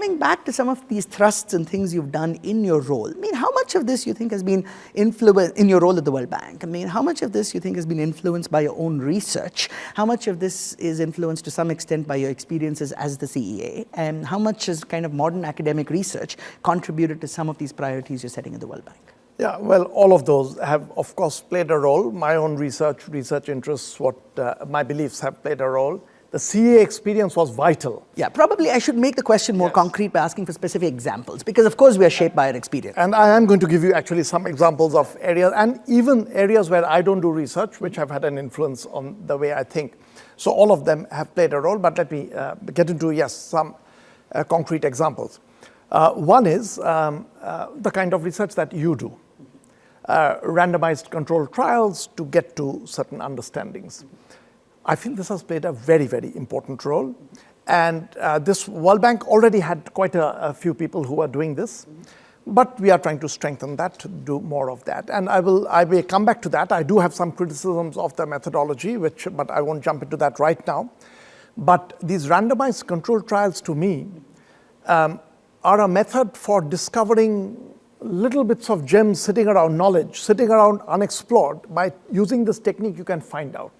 coming back to some of these thrusts and things you've done in your role, I mean, how much of this you think has been influenced in your role at the World Bank? I mean, how much of this you think has been influenced by your own research? How much of this is influenced to some extent by your experiences as the CEA? And how much has kind of modern academic research contributed to some of these priorities you're setting at the World Bank? Yeah, well, all of those have, of course, played a role. My own research interests, my beliefs have played a role. The CA experience was vital. Yeah, probably I should make the question more concrete by asking for specific examples, because of course we are shaped by our experience. And I am going to give you actually some examples of areas, and even areas where I don't do research, which have had an influence on the way I think. So all of them have played a role, but let me get into, some concrete examples. One is the kind of research that you do. Randomized controlled trials to get to certain understandings. I feel this has played a very, very important role. And this World Bank already had quite a few people who are doing this. But we are trying to strengthen that, to do more of that. And I may come back to that. I do have some criticisms of the methodology, but I won't jump into that right now. But these randomized controlled trials, to me, are a method for discovering little bits of gems sitting around, knowledge, sitting around unexplored. By using this technique, you can find out.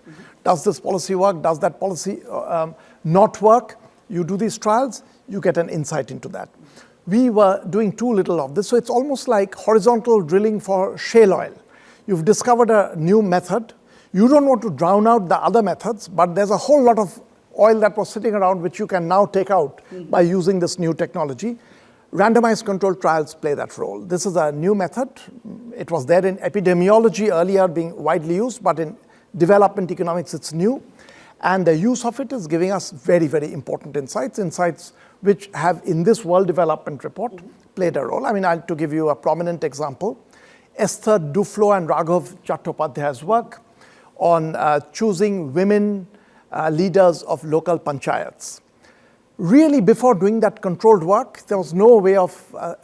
Does this policy work? Does that policy not work? You do these trials, you get an insight into that. We were doing too little of this, so it's almost like horizontal drilling for shale oil. You've discovered a new method. You don't want to drown out the other methods, but there's a whole lot of oil that was sitting around which you can now take out by using this new technology. Randomized controlled trials play that role. This is a new method. It was there in epidemiology earlier, being widely used, but in development economics it's new. And the use of it is giving us very, very important insights which have, in this World Development Report, played a role. I mean, to give you a prominent example, Esther Duflo and Raghav Chattopadhyay's work on choosing women leaders of local panchayats. Really, before doing that controlled work, there was no way of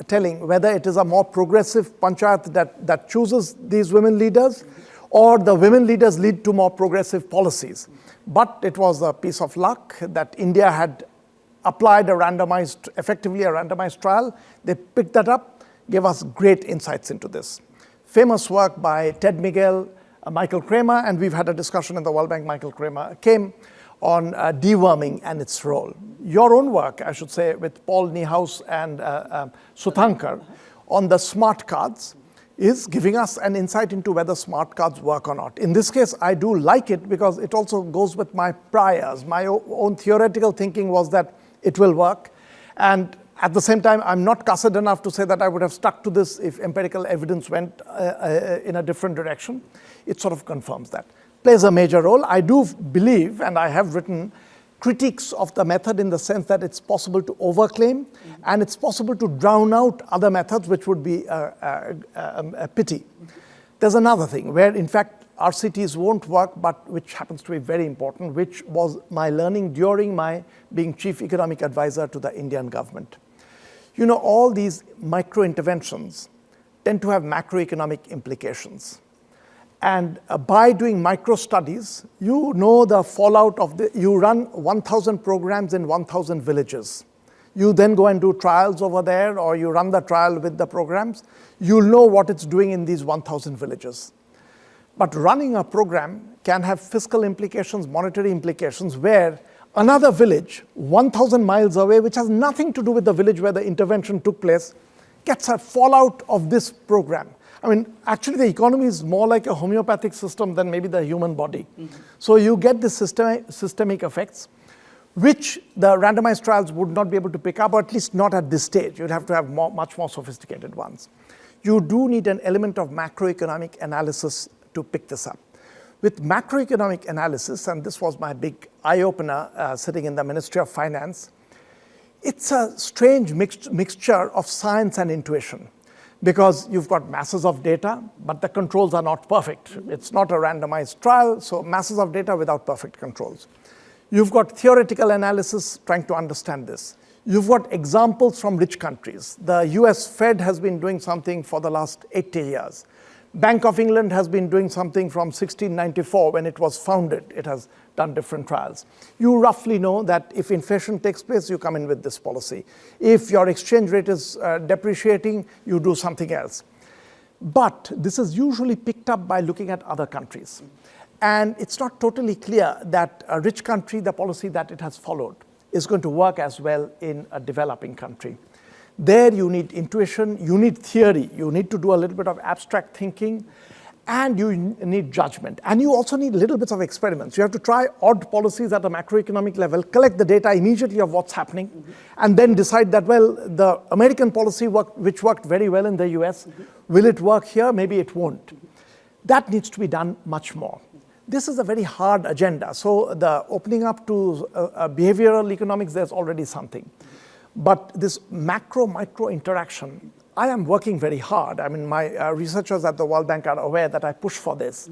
telling whether it is a more progressive panchayat that chooses these women leaders, or the women leaders lead to more progressive policies. But it was a piece of luck that India had applied effectively a randomized trial. They picked that up, gave us great insights into this. Famous work by Ted Miguel, Michael Kramer, and we've had a discussion in the World Bank. Michael Kramer came on deworming and its role. Your own work, I should say, with Paul Niehaus and Suthankar on the smart cards is giving us an insight into whether smart cards work or not. In this case, I do like it because it also goes with my priors. My own theoretical thinking was that it will work. And at the same time, I'm not cussed enough to say that I would have stuck to this if empirical evidence went in a different direction. It sort of confirms that. Plays a major role. I do believe, and I have written critiques of the method in the sense that it's possible to overclaim and it's possible to drown out other methods, which would be a pity. There's another thing where, in fact, RCTs won't work, but which happens to be very important, which was my learning during my being chief economic advisor to the Indian government. You know, all these micro interventions tend to have macroeconomic implications. And by doing micro studies, you know the fallout of you run 1,000 programs in 1,000 villages. You then go and do trials over there, or you run the trial with the programs. You'll know what it's doing in these 1,000 villages. But running a program can have fiscal implications, monetary implications, where another village, 1,000 miles away, which has nothing to do with the village where the intervention took place, gets a fallout of this program. I mean, actually, the economy is more like a homeopathic system than maybe the human body. So you get the systemic effects, which the randomized trials would not be able to pick up, or at least not at this stage. You'd have to have much more sophisticated ones. You do need an element of macroeconomic analysis to pick this up. With macroeconomic analysis, and this was my big eye-opener sitting in the Ministry of Finance, it's a strange mixture of science and intuition. Because you've got masses of data, but the controls are not perfect. It's not a randomized trial, so masses of data without perfect controls. You've got theoretical analysis trying to understand this. You've got examples from rich countries. The US Fed has been doing something for the last 80 years. Bank of England has been doing something from 1694 when it was founded. It has done different trials. You roughly know that if inflation takes place, you come in with this policy. If your exchange rate is depreciating, you do something else. But this is usually picked up by looking at other countries. And it's not totally clear that a rich country, the policy that it has followed, is going to work as well in a developing country. There you need intuition, you need theory, you need to do a little bit of abstract thinking, and you need judgment. And you also need little bits of experiments. You have to try odd policies at a macroeconomic level, collect the data immediately of what's happening, and then decide that, well, the American policy which worked very well in the US, will it work here? Maybe it won't. That needs to be done much more. This is a very hard agenda. So the opening up to behavioral economics, there's already something. But this macro-micro interaction, I am working very hard. I mean, my researchers at the World Bank are aware that I push for this.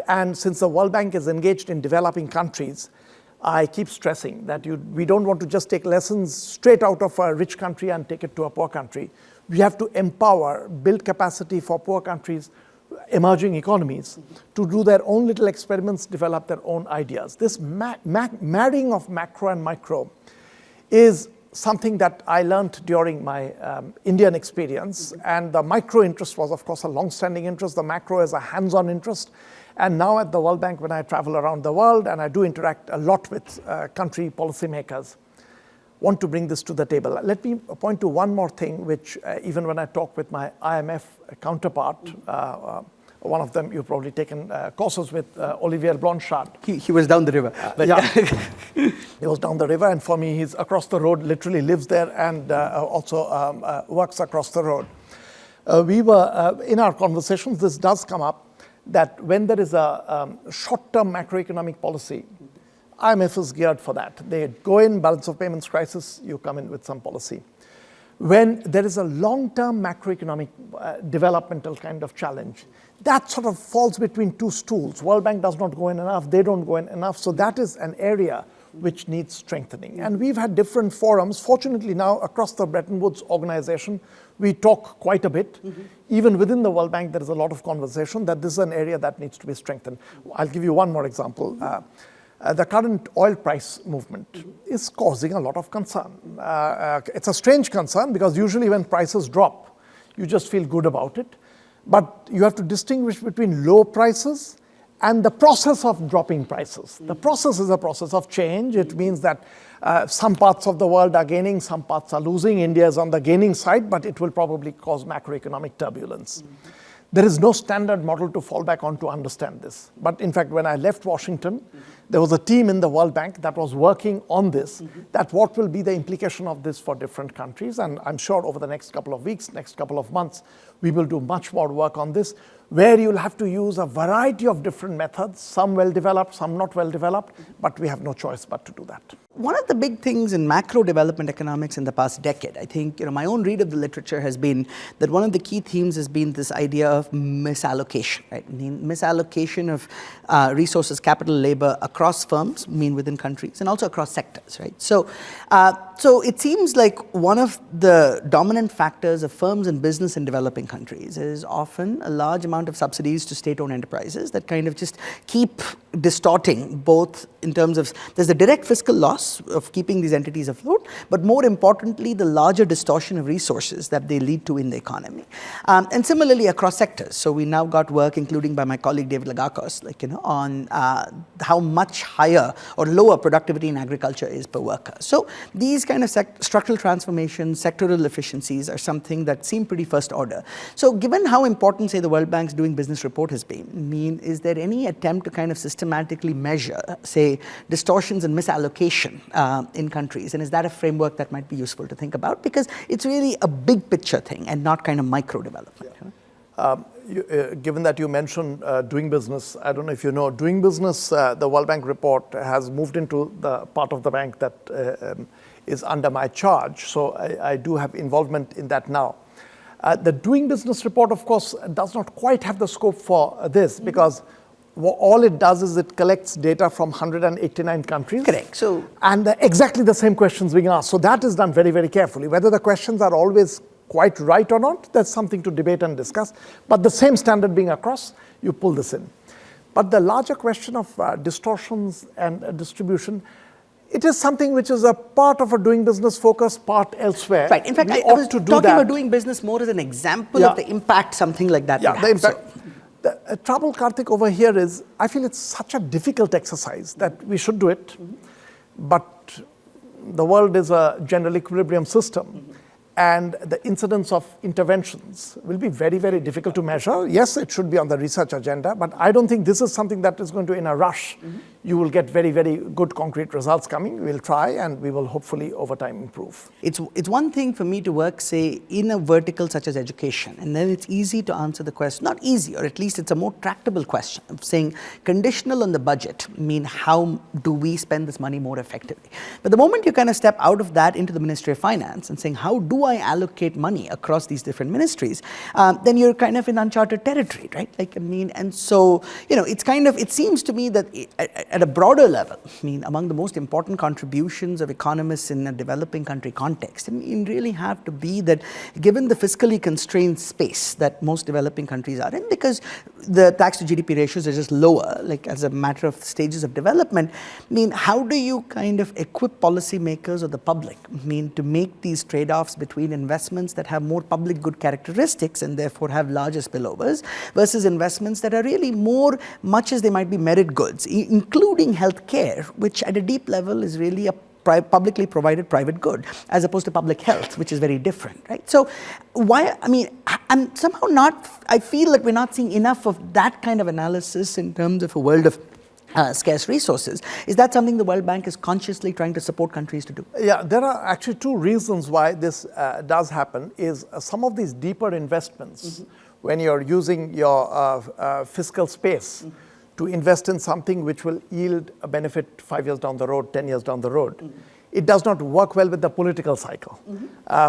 And since the World Bank is engaged in developing countries, I keep stressing that we don't want to just take lessons straight out of a rich country and take it to a poor country. We have to empower, build capacity for poor countries, emerging economies, to do their own little experiments, develop their own ideas. This marrying of macro and micro is something that I learned during my Indian experience. And the micro interest was, of course, a long-standing interest. The macro is a hands-on interest. And now at the World Bank, when I travel around the world, and I do interact a lot with country policymakers, want to bring this to the table. Let me point to one more thing, which even when I talk with my IMF counterpart, one of them you've probably taken courses with, Olivier Blanchard. He was down the river. Yeah, he was down the river, and for me, he's across the road, literally lives there, and also works across the road. We were, in our conversations, this does come up, that when there is a short-term macroeconomic policy, IMF is geared for that. They go in, balance of payments crisis, you come in with some policy. When there is a long-term macroeconomic developmental kind of challenge, that sort of falls between two stools. World Bank does not go in enough, they don't go in enough. So that is an area which needs strengthening. And we've had different forums. Fortunately now, across the Bretton Woods organization, we talk quite a bit. Even within the World Bank, there is a lot of conversation that this is an area that needs to be strengthened. I'll give you one more example. The current oil price movement is causing a lot of concern. It's a strange concern because usually when prices drop, you just feel good about it. But you have to distinguish between low prices and the process of dropping prices. The process is a process of change. It means that some parts of the world are gaining, some parts are losing. India is on the gaining side, but it will probably cause macroeconomic turbulence. There is no standard model to fall back on to understand this. But in fact, when I left Washington, there was a team in the World Bank that was working on this, that what will be the implication of this for different countries. And I'm sure over the next couple of weeks, next couple of months, we will do much more work on this, where you'll have to use a variety of different methods, some well-developed, some not well-developed, but we have no choice but to do that. One of the big things in macro development economics in the past decade, I think, my own read of the literature has been that one of the key themes has been this idea of misallocation, right? I mean, misallocation of resources, capital, labor across firms, within countries, and also across sectors, right? So it seems like one of the dominant factors of firms and business in developing countries is often a large amount of subsidies to state-owned enterprises that kind of just keep distorting both in terms of, there's the direct fiscal loss of keeping these entities afloat, but more importantly, the larger distortion of resources that they lead to in the economy. And similarly across sectors. So we now got work, including by my colleague David Lagakos, on how much higher or lower productivity in agriculture is per worker. So these kind of structural transformations, sectoral efficiencies are something that seem pretty first order. So given how important, say, the World Bank's Doing Business report has been, is there any attempt to kind of systematically measure, say, distortions and misallocation in countries? And is that a framework that might be useful to think about? Because it's really a big picture thing and not kind of micro development. Given that you mentioned Doing Business, I don't know if you know, Doing Business, the World Bank report has moved into the part of the bank that is under my charge. So I do have involvement in that now. The Doing Business report, of course, does not quite have the scope for this because all it does is it collects data from 189 countries. Correct. And exactly the same questions being asked. So that is done very, very carefully. Whether the questions are always quite right or not, that's something to debate and discuss. But the same standard being across, you pull this in. But the larger question of distortions and distribution, it is something which is a part of a doing business focus, part elsewhere. Right. In fact, I was talking about doing business more as an example of the impact something like that would have. The impact. The trouble, Karthik, over here is, I feel it's such a difficult exercise that we should do it, but the world is a general equilibrium system. And the incidence of interventions will be very, very difficult to measure. Yes, it should be on the research agenda, but I don't think this is something that is going to, in a rush, you will get very, very good concrete results coming. We'll try, and we will hopefully over time improve. It's one thing for me to work, say, in a vertical such as education, and then it's easy to answer the question, not easy, or at least it's a more tractable question of saying, conditional on the budget, mean how do we spend this money more effectively? But the moment you kind of step out of that into the Ministry of Finance and saying, how do I allocate money across these different ministries, then you're kind of in uncharted territory, right? And so, it's kind of, it seems to me that at a broader level, among the most important contributions of economists in a developing country context, really have to be that given the fiscally constrained space that most developing countries are in, because the tax to GDP ratios are just lower, as a matter of stages of development, how do you kind of equip policymakers or the public, to make these trade-offs between investments that have more public good characteristics and therefore have larger spillovers versus investments that are really more much as they might be merit goods, including healthcare, which at a deep level is really a publicly provided private good, as opposed to public health, which is very different, right? So I'm somehow not, I feel like we're not seeing enough of that kind of analysis in terms of a world of scarce resources. Is that something the World Bank is consciously trying to support countries to do? Yeah, there are actually two reasons why this does happen. Is some of these deeper investments, when you're using your fiscal space to invest in something which will yield a benefit 5 years down the road, 10 years down the road, it does not work well with the political cycle.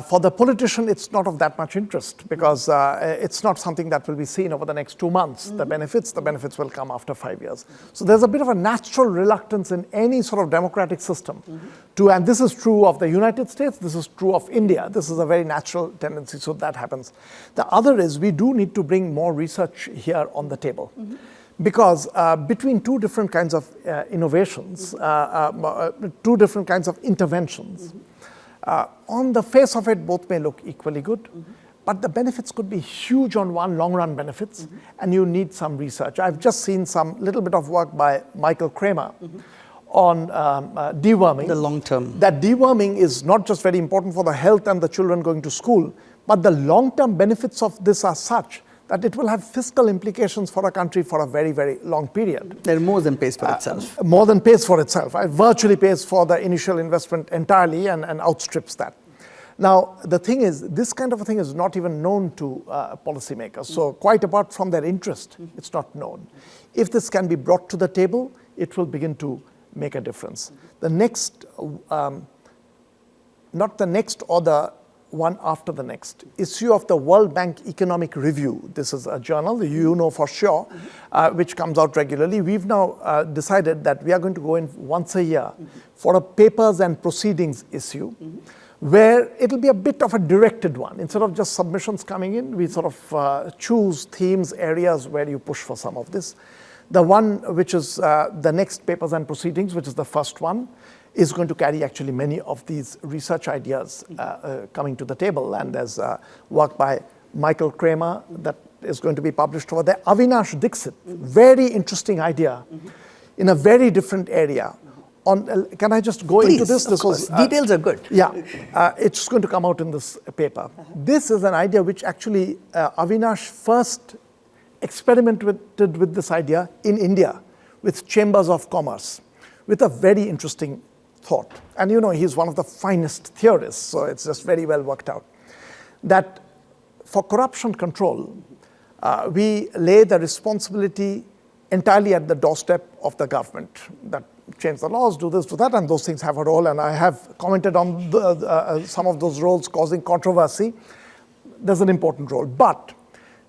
For the politician, it's not of that much interest because it's not something that will be seen over the next 2 months. The benefits will come after 5 years. So there's a bit of a natural reluctance in any sort of democratic system to, and this is true of the United States, this is true of India. This is a very natural tendency, so that happens. The other is we do need to bring more research here on the table. Because between two different kinds of innovations, two different kinds of interventions, on the face of it, both may look equally good, but the benefits could be huge on one, long-run benefits, and you need some research. I've just seen some little bit of work by Michael Kramer on deworming. The long term. That deworming is not just very important for the health and the children going to school, but the long-term benefits of this are such that it will have fiscal implications for a country for a very, very long period. That more than pays for itself. More than pays for itself. It virtually pays for the initial investment entirely and outstrips that. Now, the thing is, this kind of a thing is not even known to policymakers. So quite apart from their interest, it's not known. If this can be brought to the table, it will begin to make a difference. The next, not the next or the one after the next issue of the World Bank Economic Review. This is a journal, you know for sure, which comes out regularly. We've now decided that we are going to go in once a year for a papers and proceedings issue, where it'll be a bit of a directed one. Instead of just submissions coming in, we sort of choose themes, areas where you push for some of this. The one which is the next papers and proceedings, which is the first one, is going to carry actually many of these research ideas coming to the table. And there's work by Michael Kramer that is going to be published over there. Avinash Dixit, very interesting idea in a very different area. Can I just go into this? Of course. Details are good. Yeah, it's going to come out in this paper. This is an idea which actually Avinash first experimented with this idea in India with chambers of commerce, with a very interesting thought. And he's one of the finest theorists, so it's just very well worked out. That for corruption control, we lay the responsibility entirely at the doorstep of the government. That change the laws, do this, do that, and those things have a role. And I have commented on some of those roles causing controversy. There's an important role. But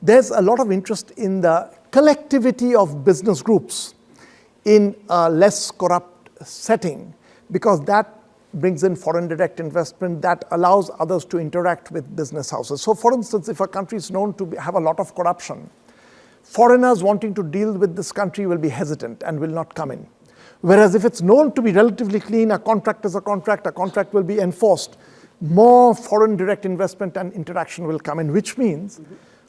there's a lot of interest in the collectivity of business groups in a less corrupt setting, because that brings in foreign direct investment, that allows others to interact with business houses. So for instance, if a country is known to have a lot of corruption, foreigners wanting to deal with this country will be hesitant and will not come in. Whereas if it's known to be relatively clean, a contract is a contract will be enforced, more foreign direct investment and interaction will come in, which means,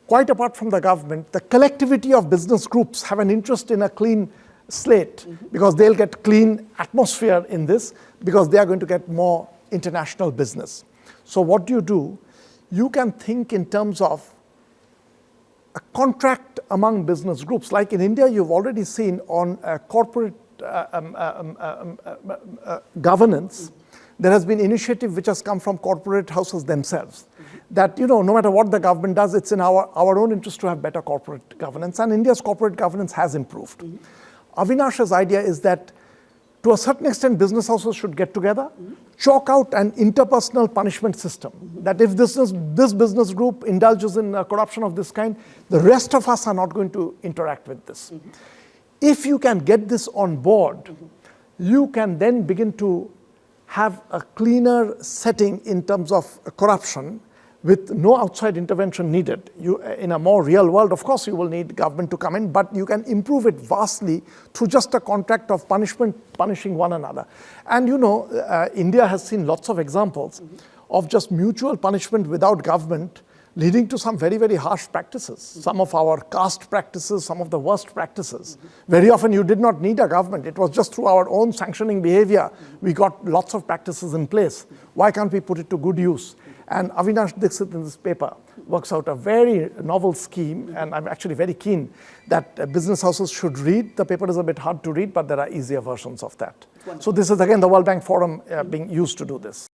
quite apart from the government, the collectivity of business groups have an interest in a clean slate because they'll get clean atmosphere in this because they are going to get more international business. So what do? You can think in terms of a contract among business groups. Like in India, you've already seen on corporate governance, there has been initiative which has come from corporate houses themselves. That, no matter what the government does, it's in our own interest to have better corporate governance. And India's corporate governance has improved. Avinash's idea is that to a certain extent, business houses should get together, chalk out an interpersonal punishment system. That if this business group indulges in corruption of this kind, the rest of us are not going to interact with this. If you can get this on board, you can then begin to have a cleaner setting in terms of corruption with no outside intervention needed. In a more real world, of course, you will need government to come in, but you can improve it vastly through just a contract of punishing one another. And India has seen lots of examples of just mutual punishment without government leading to some very, very harsh practices. Some of our caste practices, some of the worst practices. Very often you did not need a government. It was just through our own sanctioning behavior. We got lots of practices in place. Why can't we put it to good use? And Avinash Dixit in this paper works out a very novel scheme, and I'm actually very keen that business houses should read. The paper is a bit hard to read, but there are easier versions of that. So this is again the World Bank Forum being used to do this.